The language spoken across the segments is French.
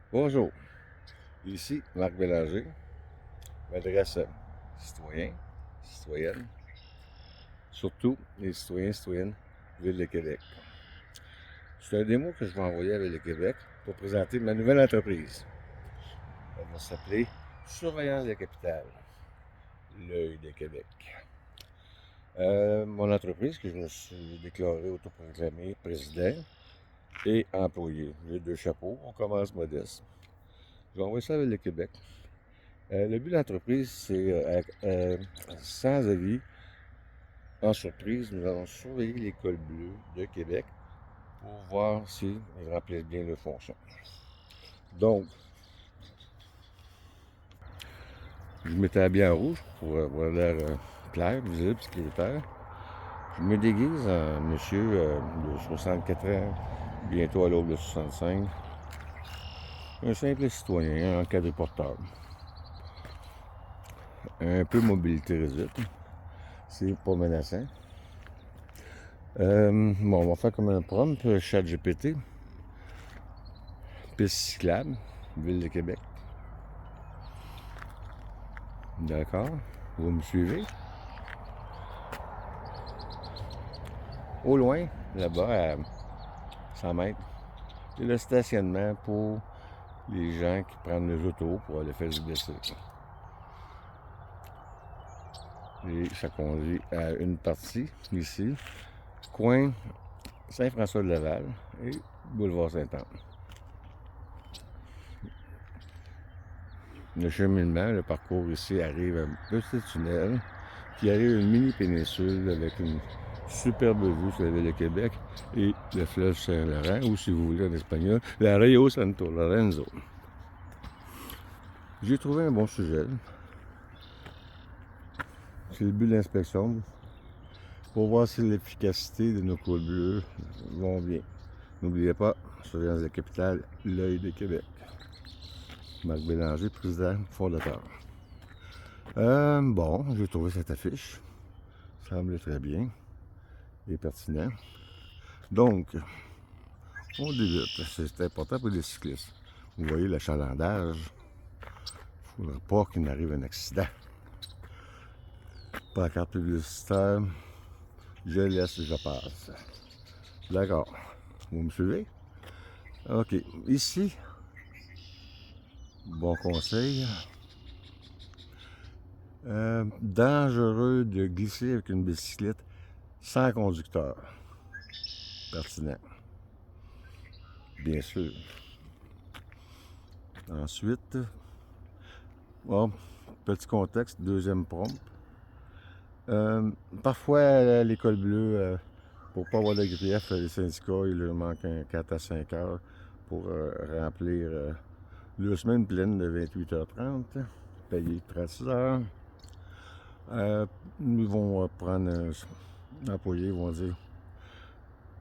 Bonjour, ici Marc Bélanger, m'adresse citoyens, citoyennes, surtout les citoyens et citoyennes Ville de Québec. C'est un démo que je vais envoyer à Ville de Québec pour présenter ma nouvelle entreprise. Elle va s'appeler Surveillance de la capitale, l'œil de Québec. Mon entreprise, que je me suis déclaré autoproclamé président et employé. J'ai deux chapeaux, on commence modeste. Je vais envoyer ça à Ville de Québec. Le but de l'entreprise, c'est sans avis, en surprise, nous allons surveiller l'école bleue de Québec pour voir s'ils remplissent bien leurs fonctions. Donc, je m'étais habillé en rouge pour avoir l'air clair, visible, sécuritaire. Je me déguise en monsieur de 64 ans, bientôt à l'aube de 65. Un simple citoyen, un quadriporteur. Un peu mobilité réduite. C'est pas menaçant. Bon, on va faire comme un prompt, chat GPT. Piste cyclable, Ville de Québec. D'accord. Vous me suivez? Au loin, là-bas, à 100 mètres, c'est le stationnement pour les gens qui prennent les autos pour aller faire du blessé. Et ça conduit à une partie, ici, coin Saint-François-de-Laval et boulevard Saint-Anne. Le cheminement, le parcours ici arrive à un petit tunnel qui arrive à une mini-péninsule avec une superbe vue sur la ville de Québec et le fleuve Saint-Laurent, ou si vous voulez en espagnol, la Rio Santo Lorenzo. J'ai trouvé un bon sujet. C'est le but de l'inspection pour voir si l'efficacité de nos cols bleus vont bien. N'oubliez pas, surveillance de la capitale, l'œil de Québec. Marc Bélanger, président fondateur. Bon, j'ai trouvé cette affiche. Ça semble très bien et pertinent. Donc, on débute. C'est important pour les cyclistes. Vous voyez l'achalandage. Il ne faudra pas qu'il n'arrive un accident. Pancarte publicitaire. Je laisse, je passe. D'accord. Vous me suivez? OK. Ici, bon conseil. Dangereux de glisser avec une bicyclette sans conducteur. Pertinent. Bien sûr. Ensuite, bon, petit contexte, deuxième prompt. Parfois, à l'école bleue, pour ne pas avoir de grief, les syndicats, il leur manque un 4 à 5 heures pour remplir leur semaine pleine de 28h30, payé 36 heures. Ils vont prendre un employé, ils vont dire,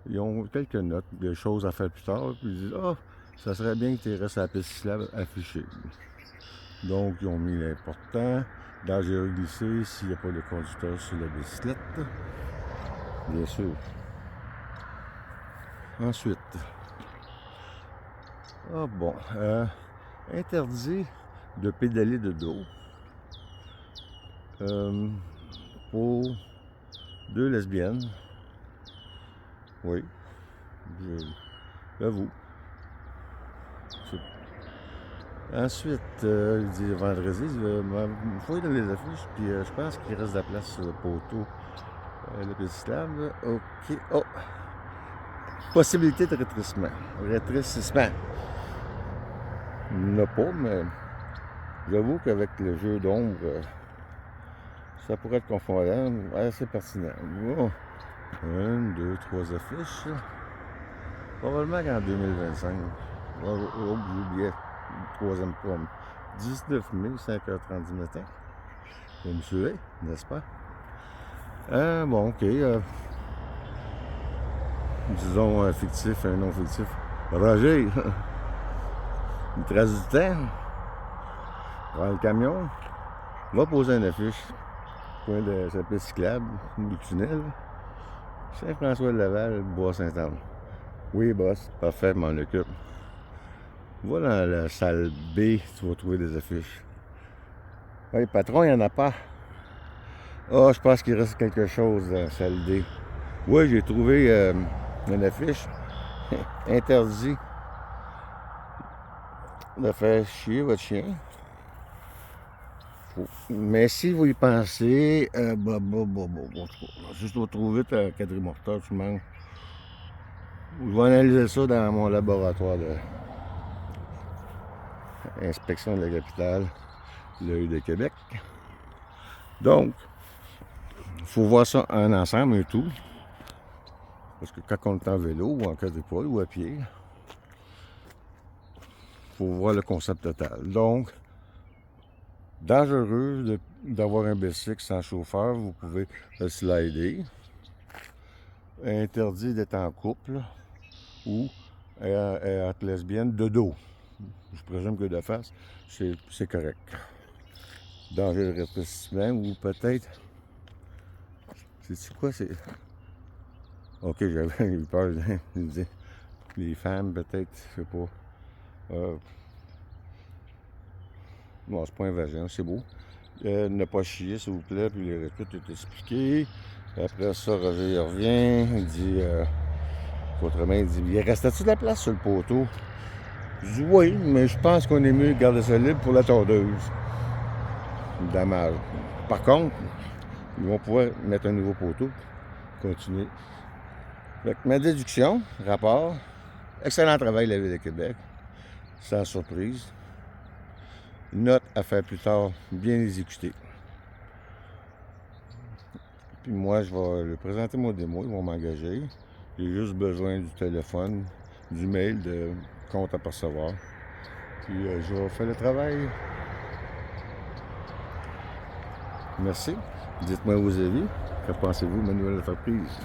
ils ont quelques notes, des choses à faire plus tard, puis ils disent, ah, ça serait bien que tu restes à la piste cyclable affichée. Donc, ils ont mis l'important, dangereux glisser s'il n'y a pas de conducteur sur la bicyclette, bien sûr. Ensuite, interdit de pédaler de dos pour deux lesbiennes. Oui, j'avoue. Ensuite, il dit vendredi, il faut dans les affiches, puis je pense qu'il reste de la place sur le poteau. Le pédicable, ok. Oh! Possibilité de rétrécissement. Rétrécissement. Il n'y en a pas, mais j'avoue qu'avec le jeu d'ombre, ça pourrait être confondant, assez pertinent. Oh. Une, deux, trois affiches. Probablement qu'en 2025. Oh, j'ai oublié. Troisième pomme. 19 mai, 5h30 du matin. Vous me suivez, n'est-ce pas? Bon, ok. Disons un fictif, un non fictif. Roger, il te reste du temps. Prends le camion. Va poser une affiche. Coin de sa piste cyclable, du tunnel. Saint-François-de-Laval, Bois-Saint-Anne. Oui, boss. Parfait, m'en occupe. Va dans la salle B, tu vas trouver des affiches. Oui, patron, il n'y en a pas. Ah, je pense qu'il reste quelque chose dans la salle D. Oui, j'ai trouvé une affiche. Interdit de faire chier votre chien. Mais si vous y pensez, juste vous trouver ta quadrimorteur, tu manques. Je vais analyser ça dans mon laboratoire d'inspection de la capitale, l'œil de Québec. Donc, il faut voir ça en ensemble et tout. Parce que quand on est en vélo ou en quadripode ou à pied, il faut voir le concept total. Donc, dangereux d'avoir un bicycle sans chauffeur, vous pouvez le slider. Interdit d'être en couple ou être lesbienne de dos. Je présume que de face, c'est correct. Danger de rétrécissement ou peut-être. C'est quoi? C'est. Ok, j'avais eu peur de dire. Les femmes, peut-être, je sais pas. Bon, c'est pas un vagin, c'est beau. Ne pas chier, s'il vous plaît, puis tout est expliqué. Après ça, Roger il revient, il dit. Autrement, il dit, il restait-tu de la place sur le poteau? Je dis oui, mais je pense qu'on est mieux de garder ça libre pour la tondeuse. Dommage. Par contre, ils vont pouvoir mettre un nouveau poteau. Continuer. Donc, ma déduction, rapport, excellent travail la Ville de Québec. Sans surprise. Note à faire plus tard, bien exécutée. Puis moi, je vais leur présenter mon démo, ils vont m'engager. J'ai juste besoin du téléphone, du mail, de compte à percevoir. Puis je vais faire le travail. Merci. Dites-moi vos avis. Que pensez-vous de ma nouvelle entreprise?